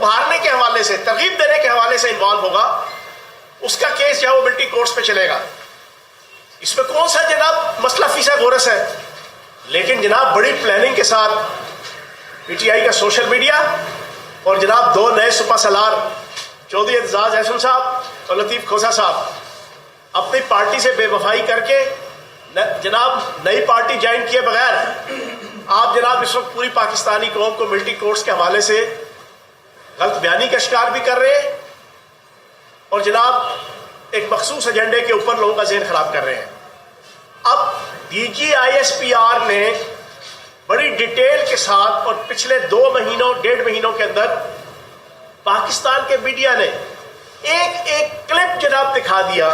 ابھارنے کے حوالے سے، ترغیب دینے کے حوالے سے انوالو ہوگا، اس کا کیس جو ہے وہ ملٹری کورٹس پہ چلے گا. اس میں کون سا جناب مسئلہ فیسا گورس ہے؟ لیکن جناب بڑی پلاننگ کے ساتھ پی ٹی آئی کا سوشل میڈیا اور جناب دو نئے سپا سالار چودھری اعتزاز احسن صاحب اور لطیف کھوسا صاحب اپنی پارٹی سے بے وفائی کر کے جناب نئی پارٹی جوائن کیے بغیر آپ جناب اس وقت پوری پاکستانی قوم کو ملٹری کورٹس کے حوالے سے غلط بیانی کا شکار بھی کر رہے ہیں اور جناب ایک مخصوص ایجنڈے کے اوپر لوگوں کا ذہن خراب کر رہے ہیں. اب D G I S P R نے بڑی ڈیٹیل کے ساتھ اور پچھلے 1.5 مہینوں کے اندر پاکستان کے میڈیا نے ایک کلپ جناب دکھا دیا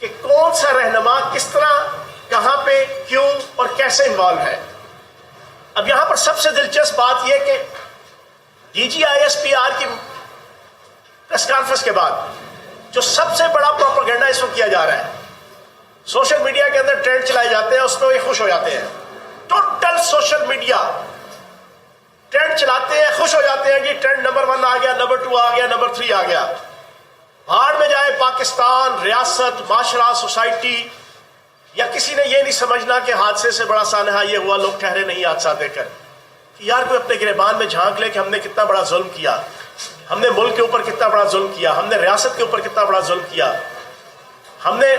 کہ کون سا رہنما کس طرح کہاں پہ کیوں اور کیسے انوالو ہے. اب یہاں پر سب سے دلچسپ بات یہ کہ D G I S P R کی پریس کانفرنس کے بعد جو سب سے بڑا پروپیگنڈا اس وقت کیا جا رہا ہے، سوشل میڈیا کے اندر ٹرینڈ چلائے جاتے ہیں، اس میں یہ خوش ہو جاتے ہیں. ٹوٹل سوشل میڈیا ٹرینڈ چلاتے ہیں، خوش ہو جاتے ہیں کہ ٹرینڈ نمبر 1 آ گیا، نمبر 2 آ گیا، نمبر 3 آ گیا. بھاڑ میں جائے پاکستان، ریاست، معاشرہ، سوسائٹی، یا کسی نے یہ نہیں سمجھنا کہ حادثے سے بڑا سانحہ یہ ہوا، لوگ ٹھہرے نہیں حادثہ دیکھ کر کہ یار کوئی اپنے گریبان میں جھانک لے کہ ہم نے کتنا بڑا ظلم کیا، ہم نے ملک کے اوپر کتنا بڑا ظلم کیا، ہم نے ریاست کے اوپر کتنا بڑا ظلم کیا، ہم نے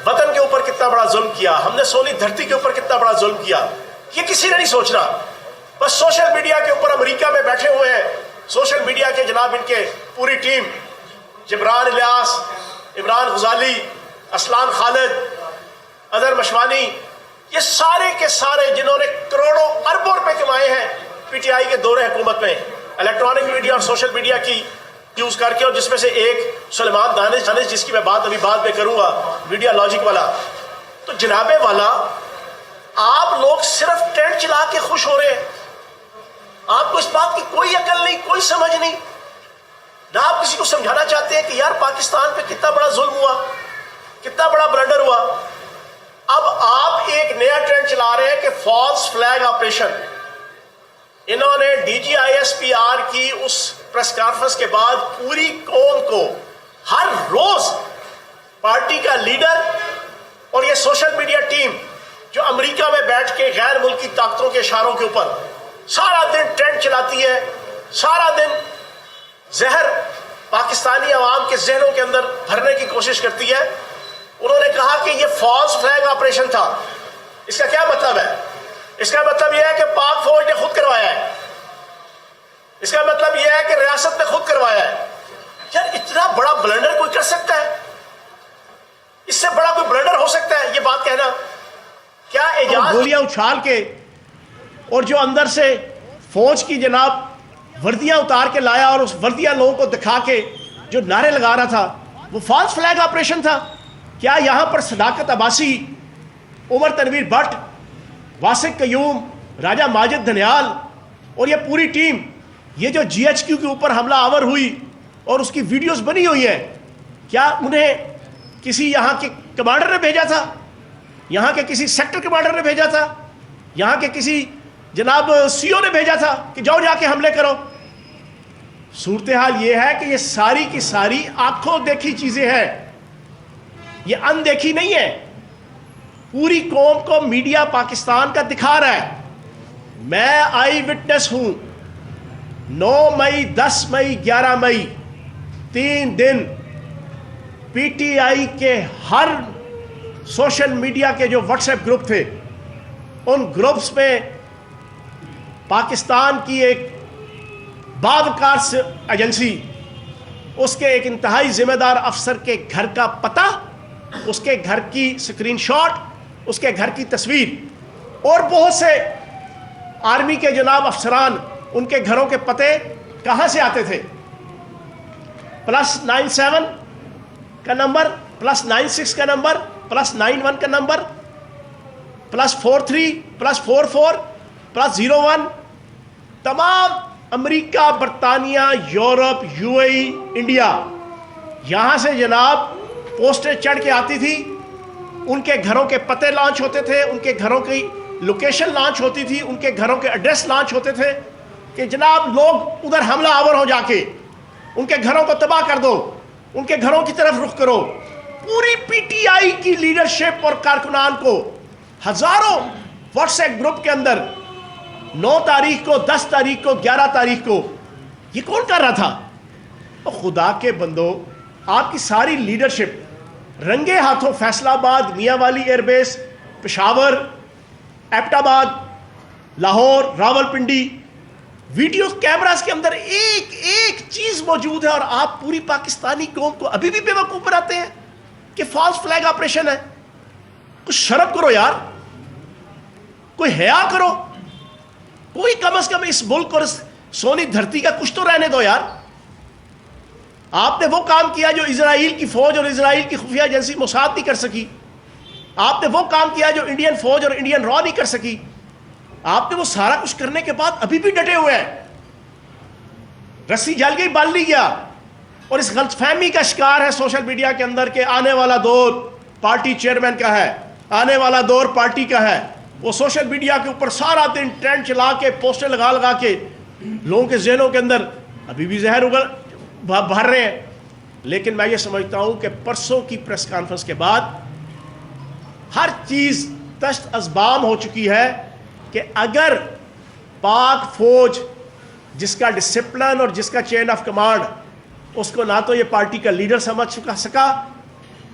وطن کے اوپر کتنا بڑا ظلم کیا، ہم نے سونی دھرتی کے اوپر کتنا بڑا ظلم کیا. یہ کسی نے نہیں سوچنا. بس سوشل میڈیا کے اوپر امریکہ میں بیٹھے ہوئے ہیں سوشل میڈیا کے جناب ان کے پوری ٹیم، جبران الیاس، عمران غزالی، اسلان خالد، اظہر مشوانی، یہ سارے کے سارے جنہوں نے کروڑوں اربوں روپے کمائے ہیں پی ٹی آئی کے دور حکومت میں الیکٹرانک میڈیا اور سوشل میڈیا کی یوز کر کے، اور جس میں سے ایک سلیمان دانش جس کی میں بات ابھی بعد میں کروں گا، میڈیا لاجک والا. تو جناب والا آپ لوگ صرف ٹرینڈ چلا کے خوش ہو رہے ہیں، آپ کو اس بات کی کوئی عقل نہیں، کوئی سمجھ نہیں، نہ آپ کسی کو سمجھانا چاہتے ہیں کہ یار پاکستان پہ کتنا بڑا ظلم ہوا، کتنا بڑا بلنڈر ہوا. اب آپ ایک نیا ٹرینڈ چلا رہے ہیں کہ فالس فلیگ آپریشن. انہوں نے D G I S P R کی اس پریس کانفرنس کے بعد پوری قوم کو ہر روز پارٹی کا لیڈر اور یہ سوشل میڈیا ٹیم جو امریکہ میں بیٹھ کے غیر ملکی طاقتوں کے اشاروں کے اوپر سارا دن ٹرینڈ چلاتی ہے، سارا دن زہر پاکستانی عوام کے ذہنوں کے اندر بھرنے کی کوشش کرتی ہے. انہوں نے کہا کہ یہ فالس فلیگ آپریشن تھا. اس کا کیا مطلب ہے؟ اس کا مطلب یہ ہے کہ پاک فوج نے خود کروایا ہے، اس کا مطلب یہ ہے کہ ریاست نے خود کروایا ہے. یار اتنا بڑا بلنڈر کوئی کر سکتا ہے؟ اس سے بڑا کوئی بلنڈر ہو سکتا ہے یہ بات کہنا؟ کیا اعجاز گولیاں اچھال کے اور جو اندر سے فوج کی جناب وردیاں اتار کے لایا اور اس وردیاں لوگوں کو دکھا کے جو نعرے لگا رہا تھا وہ فالس فلیگ آپریشن تھا؟ کیا یہاں پر صداقت عباسی، عمر تنویر بٹ، واسق قیوم، راجہ ماجد دھنیال اور یہ پوری ٹیم، یہ جو جی ایچ کیو کے اوپر حملہ آور ہوئی اور اس کی ویڈیوز بنی ہوئی ہیں، کیا انہیں کسی یہاں کے کمانڈر نے بھیجا تھا؟ یہاں کے کسی سیکٹر کمانڈر نے بھیجا تھا؟ یہاں کے کسی جناب سی او نے بھیجا تھا کہ جاؤ جا کے حملے کرو؟ صورتحال یہ ہے کہ یہ ساری کی ساری آنکھوں دیکھی چیزیں ہیں، یہ اندیکھی نہیں ہے. پوری قوم کو میڈیا پاکستان کا دکھا رہا ہے. میں آئی وٹنس ہوں. 9 مئی، 10 مئی، 11 مئی 3 دن پی ٹی آئی کے ہر سوشل میڈیا کے جو واٹس ایپ گروپ تھے ان گروپس میں پاکستان کی ایک باوقار ایجنسی، اس کے ایک انتہائی ذمہ دار افسر کے گھر کا پتہ، اس کے گھر کی سکرین شاٹ، اس کے گھر کی تصویر، اور بہت سے آرمی کے جناب افسران ان کے گھروں کے پتے کہاں سے آتے تھے؟ +97 کا نمبر، +96 کا نمبر، +91 کا نمبر، +43 +44 +01، تمام امریکہ، برطانیہ، Europe, you a E, India, یہاں سے جناب پوسٹیں چڑھ کے آتی تھی. ان کے گھروں کے پتے لانچ ہوتے تھے، ان کے گھروں کی لوکیشن لانچ ہوتی تھی، ان کے گھروں کے ایڈریس لانچ ہوتے تھے. کہ جناب لوگ ادھر حملہ آور ہو جا کے ان کے گھروں کو تباہ کر دو, ان کے گھروں کی طرف رخ کرو. پوری پی ٹی آئی کی لیڈرشپ اور کارکنان کو ہزاروں واٹس ایپ گروپ کے اندر 9 تاریخ کو, 10 تاریخ کو, 11 تاریخ کو یہ کون کر رہا تھا؟ خدا کے بندو, آپ کی ساری لیڈرشپ رنگے ہاتھوں فیصل آباد, میاں والی ایئر بیس, پشاور, ایبٹ آباد, لاہور, راول پنڈی, ویڈیو کیمراز کے اندر ایک ایک چیز موجود ہے, اور آپ پوری پاکستانی قوم کو ابھی بھی بے وقوف بناتے ہیں کہ فالس فلیگ آپریشن ہے. کچھ شرم کرو یار, کوئی حیا کرو, کوئی کم از کم اس ملک اور اس سونی دھرتی کا کچھ تو رہنے دو یار. آپ نے وہ کام کیا جو اسرائیل کی فوج اور اسرائیل کی خفیہ ایجنسی موساد نہیں کر سکی. آپ نے وہ کام کیا جو انڈین فوج اور انڈین را نہیں کر سکی. آپ نے وہ سارا کچھ کرنے کے بعد ابھی بھی ڈٹے ہوئے ہیں. رسی جل گئی, بال نہیں گیا, اور اس غلط فہمی کا شکار ہے سوشل میڈیا کے اندر کہ آنے والا دور پارٹی چیئرمین کا ہے, آنے والا دور پارٹی کا ہے. وہ سوشل میڈیا کے اوپر سارا دن ٹرینڈ چلا کے, پوسٹر لگا کے لوگوں کے ذہنوں کے اندر ابھی بھی زہر بھر رہے ہیں. لیکن میں یہ سمجھتا ہوں کہ پرسوں کی پریس کانفرنس کے بعد ہر چیز تشت ازبام ہو چکی ہے کہ اگر پاک فوج جس کا ڈسپلن اور جس کا چین آف کمانڈ, اس کو نہ تو یہ پارٹی کا لیڈر سمجھ سکا,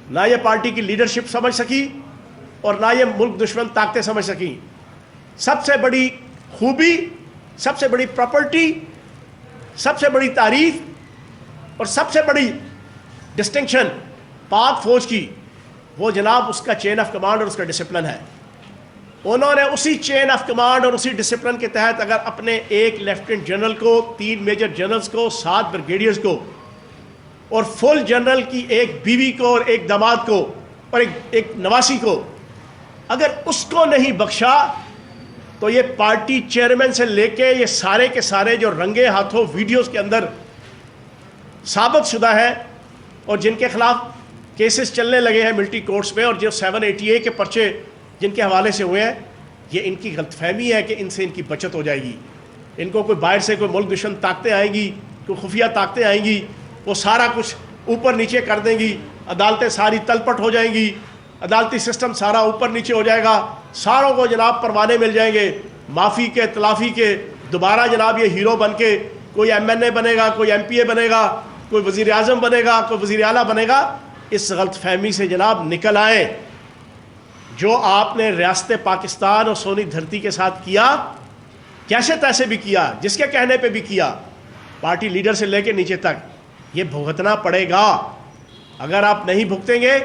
نہ یہ پارٹی کی لیڈرشپ سمجھ سکی, اور نہ یہ ملک دشمن طاقتیں سمجھ سکیں. سب سے بڑی خوبی, سب سے بڑی پراپرٹی, سب سے بڑی تعریف اور سب سے بڑی ڈسٹنکشن پاک فوج کی, وہ جناب اس کا چین آف کمانڈ اور اس کا ڈسپلن ہے. انہوں نے اسی چین آف کمانڈ اور اسی ڈسپلن کے تحت اگر اپنے ایک لیفٹیننٹ جنرل کو, 3 میجر جنرلز کو, 7 بریگیڈیئرز کو, اور فل جنرل کی ایک بیوی کو اور ایک داماد کو اور ایک نواسی کو, اگر اس کو نہیں بخشا تو یہ پارٹی چیئرمین سے لے کے یہ سارے کے سارے جو رنگے ہاتھوں ویڈیوز کے اندر ثابت شدہ ہیں اور جن کے خلاف کیسز چلنے لگے ہیں ملٹری کورٹس میں, اور جو 780A کے پرچے جن کے حوالے سے ہوئے ہیں, یہ ان کی غلط فہمی ہے کہ ان سے ان کی بچت ہو جائے گی. ان کو کوئی باہر سے کوئی ملک دشمن طاقتیں آئیں گی, کوئی خفیہ طاقتیں آئیں گی, وہ سارا کچھ اوپر نیچے کر دیں گی, عدالتیں ساری تلپٹ ہو جائیں گی, عدالتی سسٹم سارا اوپر نیچے ہو جائے گا, ساروں کو جناب پروانے مل جائیں گے معافی کے, تلافی کے. دوبارہ جناب یہ ہیرو بن کے کوئی MNA بنے گا, کوئی MPA بنے گا, کوئی وزیر اعظم بنے گا, کوئی وزیر اعلیٰ بنے گا. اس غلط فہمی سے جناب نکل آئیں. جو آپ نے ریاست پاکستان اور سونی دھرتی کے ساتھ کیا, کیسے تیسے بھی کیا, جس کے کہنے پہ بھی کیا, پارٹی لیڈر سے لے کے نیچے تک, یہ بھگتنا پڑے گا. اگر آپ نہیں بھگتیں گے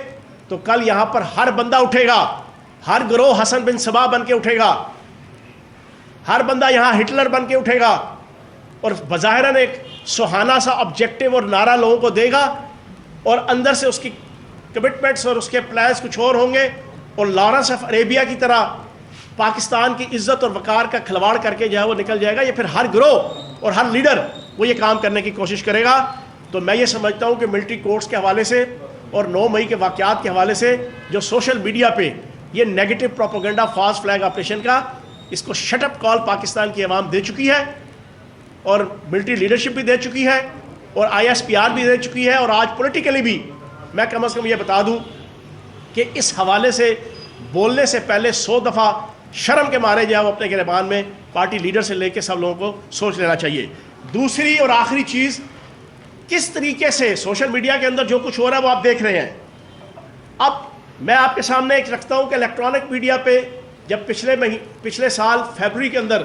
تو کل یہاں پر ہر بندہ اٹھے گا, ہر گروہ حسن بن صبا بن کے اٹھے گا, ہر بندہ یہاں ہٹلر بن کے اٹھے گا, اور بظاہراً ایک سہانا سا آبجیکٹو اور نعرہ لوگوں کو دے گا, اور اندر سے اس کی کمٹمنٹس اور اس کے پلانس کچھ اور ہوں گے, اور لارنس آف عربیہ کی طرح پاکستان کی عزت اور وقار کا کھلواڑ کر کے جو ہے وہ نکل جائے گا. یہ پھر ہر گروہ اور ہر لیڈر وہ یہ کام کرنے کی کوشش کرے گا. تو میں یہ سمجھتا ہوں کہ ملٹری کورٹس کے حوالے سے اور 9 مئی کے واقعات کے حوالے سے جو سوشل میڈیا پہ یہ negative propaganda false flag operation کا, اس کو شٹ اپ کال پاکستان کی عوام دے چکی ہے, اور ملٹری لیڈرشپ بھی دے چکی ہے, اور ISPR بھی دے چکی ہے, اور آج پولیٹیکلی بھی میں کم از کم یہ بتا دوں کہ اس حوالے سے بولنے سے پہلے 100 دفعہ شرم کے مارے جائے وہ اپنے گریبان میں پارٹی لیڈر سے لے کے سب لوگوں کو سوچ لینا چاہیے. دوسری اور آخری چیز, کس طریقے سے سوشل میڈیا کے اندر جو کچھ ہو رہا ہے وہ آپ دیکھ رہے ہیں. اب میں آپ کے سامنے ایک رکھتا ہوں کہ الیکٹرانک میڈیا پہ جب پچھلے سال فیبروری کے اندر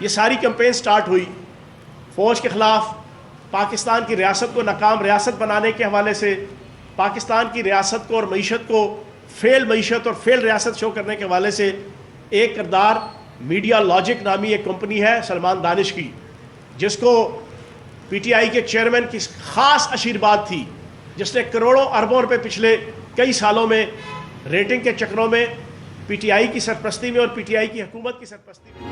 یہ ساری کمپین سٹارٹ ہوئی فوج کے خلاف, پاکستان کی ریاست کو ناکام ریاست بنانے کے حوالے سے, پاکستان کی ریاست کو اور معیشت کو فیل معیشت اور فیل ریاست شو کرنے کے حوالے سے, ایک کردار میڈیا لاجک نامی ایک کمپنی ہے سلمان دانش کی, جس کو PTI کے چیئرمین کی خاص آشیرواد تھی, جس نے کروڑوں اربوں روپے پچھلے کئی سالوں میں ریٹنگ کے چکروں میں PTI کی سرپرستی میں اور PTI کی حکومت کی سرپرستی میں